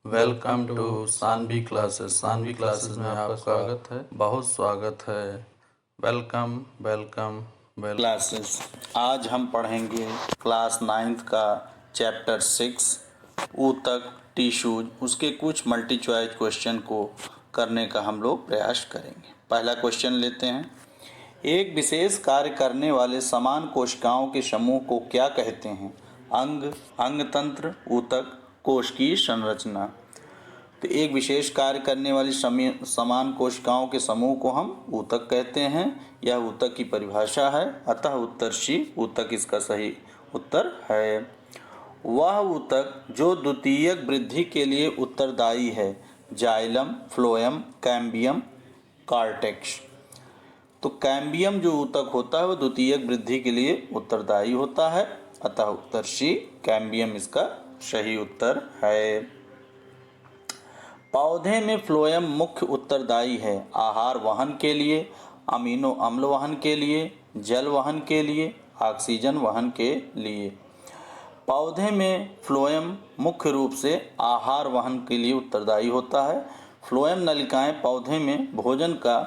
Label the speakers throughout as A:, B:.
A: Welcome to Saanvi classes. Saanvi classes में आपका स्वागत है, बहुत स्वागत है। Welcome welcome welcome
B: classes. आज हम पढ़ेंगे क्लास 9th का चैप्टर 6 ऊतक टिश्यूज। उसके कुछ मल्टी चॉइस क्वेश्चन को करने का हम लोग प्रयास करेंगे। पहला क्वेश्चन लेते हैं। एक विशेष कार्य करने वाले समान कोशिकाओं के समूह को क्या कहते हैं? अंग, अंगतंत्र, ऊतक, कोश की संरचना। तो एक विशेष कार्य करने वाली समान कोशिकाओं के समूह को हम ऊतक कहते हैं। यह ऊतक की परिभाषा है, अतः उत्तर सी ऊतक इसका सही उत्तर है। वह ऊतक जो द्वितीयक वृद्धि के लिए उत्तरदायी है, जाइलम, फ्लोएम, कैम्बियम, कार्टेक्स। तो कैम्बियम जो ऊतक होता है वह द्वितीयक वृद्धि के लिए उत्तरदायी होता है, अतः उत्तर सी कैम्बियम इसका सही उत्तर है। पौधे में फ्लोएम मुख्य उत्तरदायी है आहार वहन के लिए, अमीनो अम्ल वहन के लिए, जल वहन के लिए, ऑक्सीजन वहन के लिए। पौधे में फ्लोएम मुख्य रूप से आहार वहन के लिए उत्तरदायी होता है। फ्लोएम नलिकाएं पौधे में भोजन का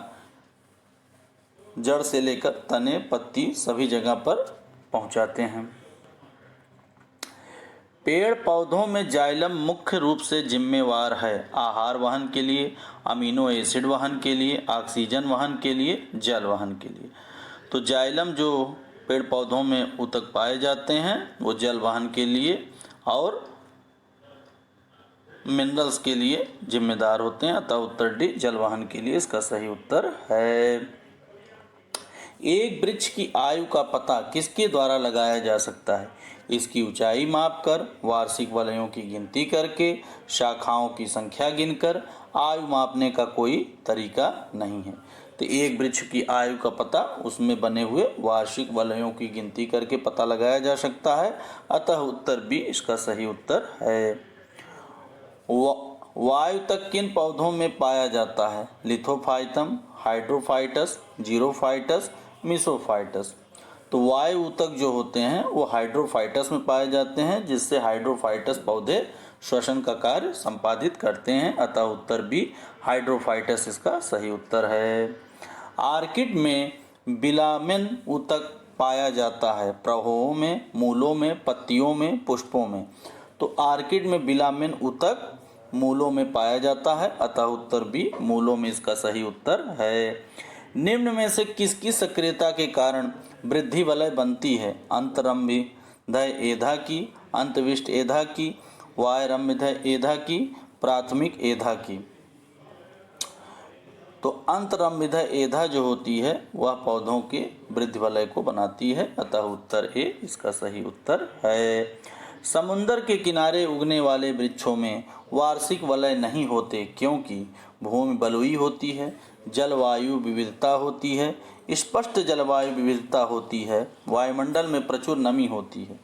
B: जड़ से लेकर तने, पत्ती सभी जगह पर पहुंचाते हैं। पेड़ पौधों में जाइलम मुख्य रूप से जिम्मेवार है आहार वहन के लिए, अमीनो एसिड वहन के लिए, ऑक्सीजन वहन के लिए, जल वहन के लिए। तो जाइलम जो पेड़ पौधों में ऊतक पाए जाते हैं वो जल वहन के लिए और मिनरल्स के लिए जिम्मेदार होते हैं, अतः उत्तर डी जल वहन के लिए इसका सही उत्तर है। एक वृक्ष की आयु का पता किसके द्वारा लगाया जा सकता है? इसकी ऊंचाई मापकर, वार्षिक वलयों की गिनती करके, शाखाओं की संख्या गिनकर। आयु मापने का कोई तरीका नहीं है। तो एक वृक्ष की आयु का पता उसमें बने हुए वार्षिक वलयों की गिनती करके पता लगाया जा सकता है, अतः उत्तर बी इसका सही उत्तर है। वायुतक किन पौधों में पाया जाता है? लिथोफाइटम, हाइड्रोफाइटस, जीरोफाइटस, मिसोफाइटस। तो वायु ऊतक जो होते हैं वो हाइड्रोफाइटस में पाए जाते हैं, जिससे हाइड्रोफाइटस पौधे श्वसन का कार्य संपादित करते हैं, अतः उत्तर बी हाइड्रोफाइटस इसका सही उत्तर है। आर्किड में बिलामेन ऊतक पाया जाता है प्रवाहों में, मूलों में, पत्तियों में, पुष्पों में। तो आर्किड में बिलामेन ऊतक मूलों में पाया जाता है, अतः उत्तर बी मूलों में इसका सही उत्तर है। निम्न में से किसकी सक्रियता के कारण वृद्धि वलय बनती है? अंतरंभिधय एधा की, अंतविष्ट एधा की, वायरंभिधय एधा की, प्राथमिक एधा की। तो अंतरंभिधय एधा जो होती है वह पौधों के वृद्धि वलय को बनाती है, अतः उत्तर ए इसका सही उत्तर है। समुद्र के किनारे उगने वाले वृक्षों में वार्षिक वलय नहीं होते क्योंकि भूमि बलुई होती है, जलवायु विविधता होती है, स्पष्ट जलवायु विविधता होती है, वायुमंडल में प्रचुर नमी होती है।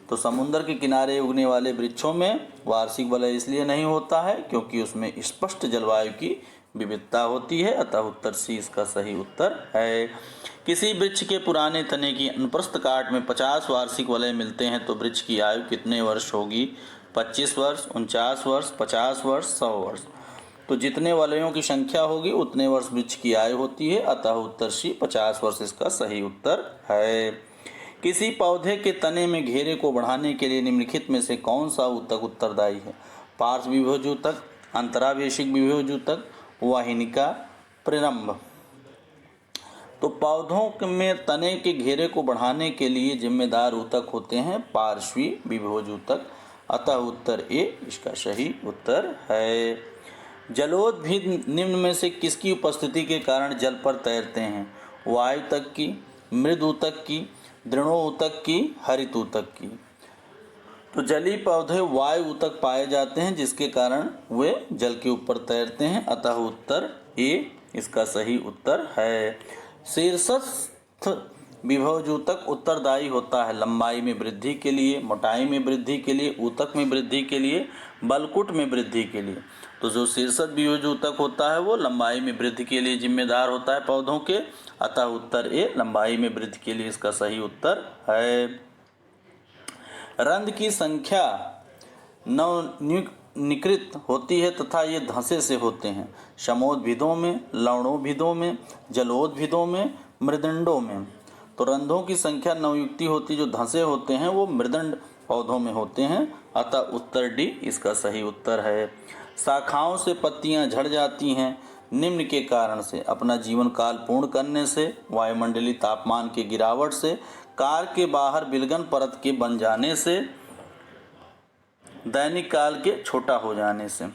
B: तो समुद्र के किनारे उगने वाले वृक्षों में वार्षिक वलय इसलिए नहीं होता है क्योंकि उसमें स्पष्ट जलवायु की विविधता होती है, अतः उत्तर सी इसका सही उत्तर है। किसी वृक्ष के पुराने तने की अनुप्रस्थ काट में 50 वार्षिक वलय मिलते हैं तो वृक्ष की आयु कितने वर्ष होगी? 25 वर्ष, 49 वर्ष, 50 वर्ष, 100 वर्ष। तो जितने वलयों की संख्या होगी उतने वर्ष वृक्ष की आयु होती है, अतः उत्तर सी 50 वर्ष इसका सही उत्तर है। किसी पौधे के तने में घेरे को बढ़ाने के लिए निम्नलिखित में से कौन सा ऊतक उत्तरदायी है? पार्श्व विभोज ऊतक, अंतरावेशिक विभोज ऊतक, वाहिनिका, प्रारंभ। तो पौधों में तने के घेरे को बढ़ाने के लिए जिम्मेदार ऊतक होते हैं पार्श्वी विभोज ऊतक, अतः उत्तर ए इसका सही उत्तर है। जलोदभिद निम्न में से किसकी उपस्थिति के कारण जल पर तैरते हैं? वायुतक की, मृद ऊतक की, दृढ़ोऊतक की, हरित ऊतक की। तो जलीय पौधे वायु ऊतक पाए जाते हैं जिसके कारण वे जल के ऊपर तैरते हैं, अतः उत्तर ए इसका सही उत्तर है। शीर्षस्थ विभोज ऊतक उत्तरदायी होता है लंबाई में वृद्धि के लिए, मोटाई में वृद्धि के लिए, ऊतक में वृद्धि के लिए, बलकुट में वृद्धि के लिए। तो जो शीर्षस्थ विभोज ऊतक होता है वो लंबाई में वृद्धि के लिए जिम्मेदार होता है पौधों के, अतः उत्तर ए लंबाई में वृद्धि के लिए इसका सही उत्तर है। रंध्र की संख्या निकृत होती है तथा ये धंसे से होते हैं। शमोद्भिदों में, लवणोद्भिदों में, जलोद्भिदों में, मृदंडों में। तो रंध्रों की संख्या नवयुक्ति होती, जो धंसे होते हैं वो मृदंड पौधों में होते हैं, अतः उत्तर डी इसका सही उत्तर है। शाखाओं से पत्तियां झड़ जाती हैं निम्न के कारण से: अपना जीवन काल पूर्ण करने से, वायुमंडलीय तापमान के गिरावट से, कार के बाहर विलगन परत के बन जाने से, दैनिक काल के छोटा हो जाने से।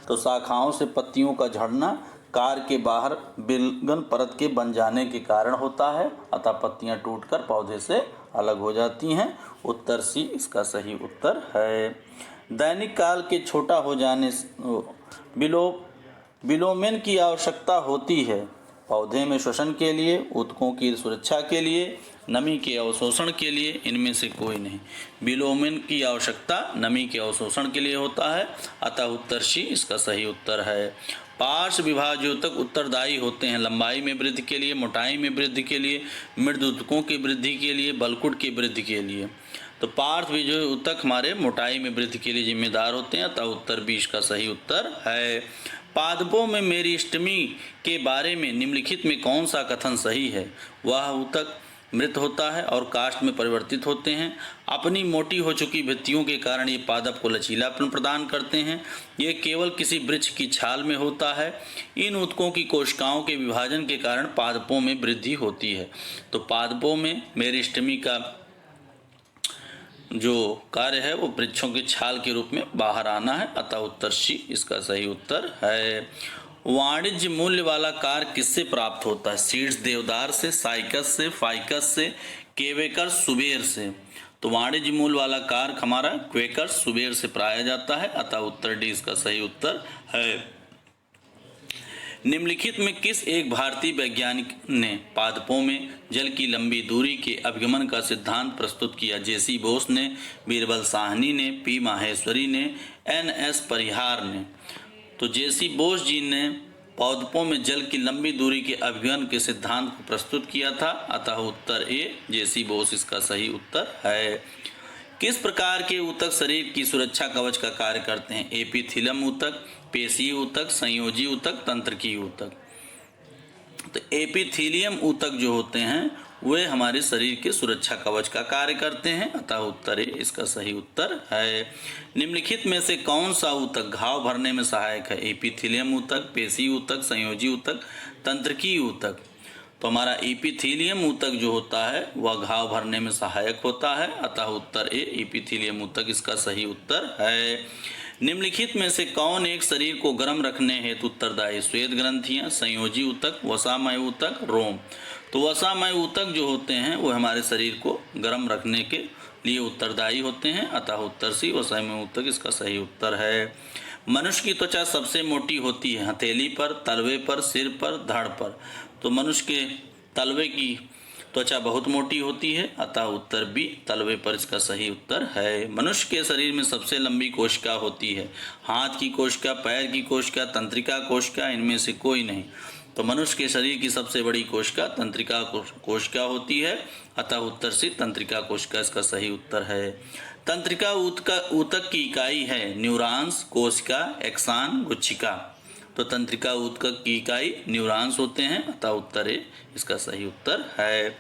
B: तो शाखाओं से पत्तियों का झड़ना कार के बाहर विलगन परत के बन जाने के कारण होता है, अतः पत्तियां टूटकर पौधे से अलग हो जाती हैं। उत्तर सी इसका सही उत्तर है। दैनिक काल के छोटा हो जाने विलोमेन की आवश्यकता होती है पौधे में श्वसन के लिए, ऊतकों की सुरक्षा के लिए, नमी के अवशोषण के लिए, इनमें से कोई नहीं। विलोमेन की आवश्यकता नमी के अवशोषण के लिए होता है, अतः उत्तर सी इसका सही उत्तर है। पार्श्व विभाजोतक उत्तरदायी होते हैं लंबाई में वृद्धि के लिए, मोटाई में वृद्धि के लिए, मृद ऊतकों की वृद्धि के लिए, बलकुट की वृद्धि के लिए। तो पार्श्व विभाजोतक हमारे मोटाई में वृद्धि के लिए जिम्मेदार होते हैं, अतः उत्तर बी इसका सही उत्तर है। पादपों में मेरिस्टेमी के बारे में निम्नलिखित में कौन सा कथन सही है? वह ऊतक मृत होता है और काष्ठ में परिवर्तित होते हैं। अपनी मोटी हो चुकी भित्तियों के कारण ये पादप को लचीलापन प्रदान करते हैं। ये केवल किसी वृक्ष की छाल में होता है। इन ऊतकों की कोशिकाओं के विभाजन के कारण पादपों में वृद्धि होती है। तो पादपों में मेरिस्टेमी का जो कार्य है वो वृक्षों की छाल के रूप में बाहर आना है, अतः उत्तर सी इसका सही उत्तर है। वाणिज्य मूल्य वाला कार किससे प्राप्त होता है? सीड्स देवदार से, साइकस से, फाइकस से, क्वेकर सुबेर से। तो वाणिज्य मूल्य वाला कार हमारा क्वेकर सुबेर से पाया जाता है, अतः उत्तर डी इसका सही उत्तर है। निम्नलिखित में किस एक भारतीय वैज्ञानिक ने पादपों में जल की लंबी दूरी के अभिगमन का सिद्धांत प्रस्तुत किया? जेसी बोस ने, बीरबल साहनी ने, पी माहेश्वरी ने, एन.एस. परिहार ने। तो जेसी बोस जी ने पादपों में जल की लंबी दूरी के अभिगमन के सिद्धांत को प्रस्तुत किया था, अतः उत्तर ए जेसी बोस इसका सही उत्तर है। किस प्रकार के ऊतक शरीर की सुरक्षा कवच का कार्य करते हैं? एपिथेलियम ऊतक, पेशीय ऊतक, संयोजी ऊतक, तंत्रिकीय ऊतक। तो एपिथेलियम ऊतक जो होते हैं वे हमारे शरीर के सुरक्षा कवच का कार्य करते हैं, अतः उत्तर ए इसका सही उत्तर है। निम्नलिखित में से कौन सा ऊतक घाव भरने में सहायक है? एपिथेलियम ऊतक, पेशीय ऊतक, संयोजी ऊतक, तंत्रिकीय ऊतक। तो हमारा एपिथेलियम ऊतक जो होता है वह घाव भरने में सहायक होता है, अतः उत्तर ए एपिथेलियम ऊतक इसका सही उत्तर है। निम्नलिखित में से कौन एक शरीर को गर्म रखने हेतु उत्तरदायी? श्वेत ग्रंथियां, संयोजी ऊतक, वसामय ऊतक, रोम। तो वसामय ऊतक जो होते हैं वो हमारे शरीर को गर्म रखने के लिए उत्तरदायी होते हैं, अतः उत्तर सी वसामय ऊतक इसका सही उत्तर है। मनुष्य की त्वचा सबसे मोटी होती है हथेली पर, तलवे पर, सिर पर, धड़ पर। तो मनुष्य के तलवे की त्वचा बहुत मोटी होती है, अतः उत्तर बी तलवे पर इसका सही उत्तर है। मनुष्य के शरीर में सबसे लंबी कोशिका होती है हाथ की कोशिका, पैर की कोशिका, तंत्रिका कोशिका, इनमें से कोई नहीं। तो मनुष्य के शरीर की सबसे बड़ी कोशिका तंत्रिका कोशिका होती है, अतः उत्तर से तंत्रिका कोशिका इसका सही उत्तर है। तंत्रिका ऊतक की इकाई है न्यूरॉन्स, कोशिका, एक्सान, गुच्छिका। तो तंत्रिका ऊतक की इकाई न्यूरॉन्स होते हैं, अतः उत्तर ए इसका सही उत्तर है।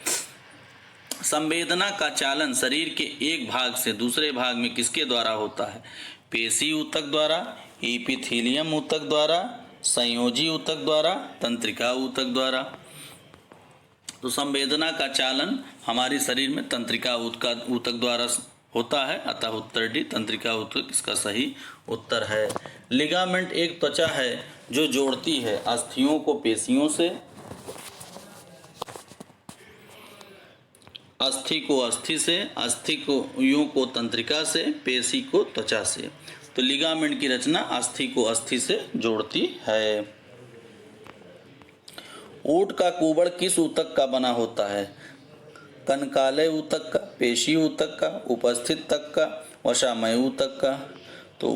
B: संवेदना का चालन शरीर के एक भाग से दूसरे भाग में किसके द्वारा होता है? पेशी ऊतक द्वारा, एपिथेलियम ऊतक द्वारा, संयोजी ऊतक द्वारा, तंत्रिका ऊतक द्वारा। तो संवेदना का चालन हमारे शरीर में तंत्रिका ऊतक द्वारा होता है, अतः उत्तर डी तंत्रिका ऊतक इसका सही उत्तर है। लिगामेंट एक त्वचा है जो जोड़ती है अस्थियों को पेशियों से, अस्थि को अस्थि से, अस्थि को यूं को तंत्रिका से, पेशी को त्वचा से। तो लिगामेंट की रचना अस्थि को अस्थि से जोड़ती है। ऊंट का कुबड़ किस ऊतक का बना होता है? कनकालय ऊतक का, पेशी ऊतक का, उपस्थित तक का, वसामय ऊतक का। तो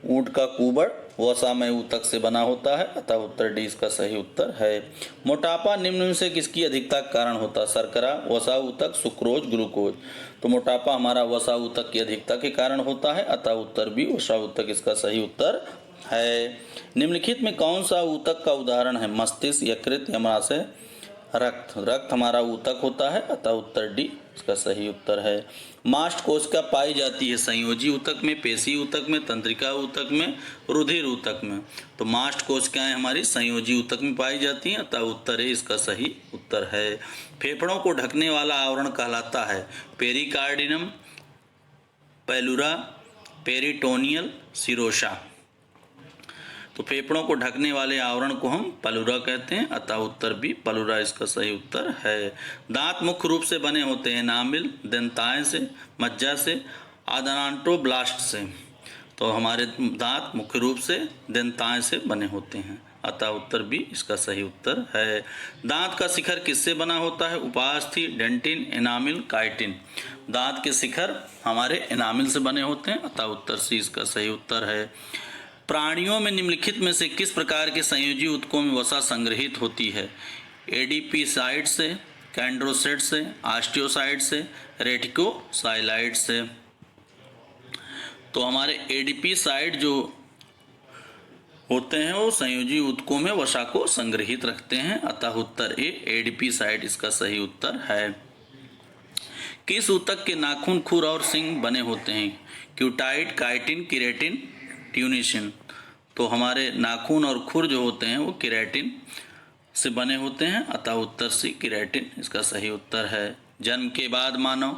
B: ऊंट का कुबड़ वसामय ऊतक से बना होता है, अतः उत्तर डी इसका सही उत्तर है। मोटापा निम्न में से किसकी अधिकता का कारण होता है? शर्करा, वसा ऊतक, सुक्रोज, ग्लूकोज। तो मोटापा हमारा वसा ऊतक की अधिकता के कारण होता है, अतः उत्तर बी वसा ऊतक इसका सही उत्तर है। निम्नलिखित में कौन सा ऊतक का उदाहरण है? मस्तिष्क, यकृत, यमाशय, रक्त। रक्त हमारा ऊतक होता है, अतः उत्तर डी इसका सही उत्तर है। मास्ट कोशिका पाई जाती है संयोजी ऊतक में, पेशी ऊतक में, तंत्रिका ऊतक में, रुधिर ऊतक में। तो मास्ट कोशिकाएं हमारी संयोजी ऊतक में पाई जाती हैं, अतः उत्तर ए इसका सही उत्तर है। फेफड़ों को ढकने वाला आवरण कहलाता है पेरिकार्डियम, पैलुरा, पेरिटोनियल, सिरोसा। तो फेफड़ों को ढकने वाले आवरण को हम पलुरा कहते हैं, अतः उत्तर भी पलुरा इसका सही उत्तर है। दांत मुख्य रूप से बने होते हैं नामिल, दंताएं से, मज्जा से, आदनांटोब्लास्ट से। तो हमारे दांत मुख्य रूप से दंताएं से बने होते हैं, अतः उत्तर भी इसका सही उत्तर है। दांत का शिखर किससे बना होता है? उपास्थि, डेंटिन, एनामिल, काइटिन। दांत के शिखर हमारे एनामिल से बने होते हैं, अतः उत्तर सी इसका सही उत्तर है। प्राणियों में निम्नलिखित में से किस प्रकार के संयोजी ऊतकों में वसा संग्रहित होती है? एडिपीसाइड से, कैंड्रोसाइट से, ऑस्टियोसाइट से, रेटिकोसाइलाइट से। तो हमारे एडिपीसाइड जो होते हैं वो संयोजी ऊतकों में वसा को संग्रहित रखते हैं, अतः उत्तर ए एडिपीसाइड इसका सही उत्तर है। किस ऊतक के नाखून, खुर और सींग बने होते हैं? क्यूटाइड, काइटिन, केराटिन, ट्यूनिशिन। तो हमारे नाखून और खुर जो होते हैं वो केराटिन से बने होते हैं, अतः उत्तर सी केराटिन इसका सही उत्तर है। जन्म के बाद मानव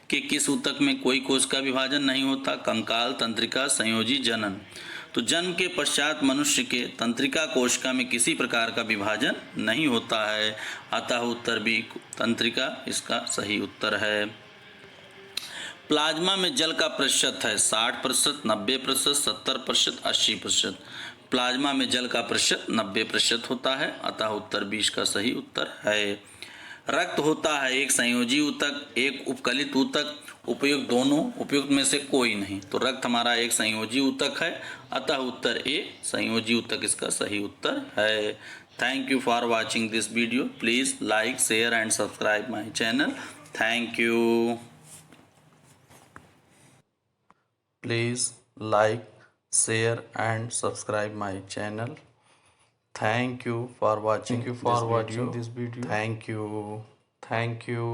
B: के किस ऊतक में कोई कोश का विभाजन नहीं होता? कंकाल, तंत्रिका, संयोजी, जनन। तो जन्म के पश्चात मनुष्य के तंत्रिका कोशिका में किसी प्रकार का विभाजन नहीं होता है, अतः उत्तर बी तंत्रिका इसका सही उत्तर है। प्लाज्मा में जल का प्रतिशत है 60%, 90%, 70%, 80%। प्लाज्मा में जल का प्रतिशत 90% होता है, अतः उत्तर 20 का सही उत्तर है। रक्त होता है एक संयोजी ऊतक, एक उपकलित ऊतक, उपयुक्त दोनों, उपयुक्त में से कोई नहीं। तो रक्त हमारा एक संयोजी ऊतक है, अतः उत्तर ए संयोजी ऊतक इसका सही उत्तर है। Thank you for watching this video. Please like, share and subscribe my channel. Thank you.
A: Please like, share and subscribe my channel. Thank you for watching this video. Thank you.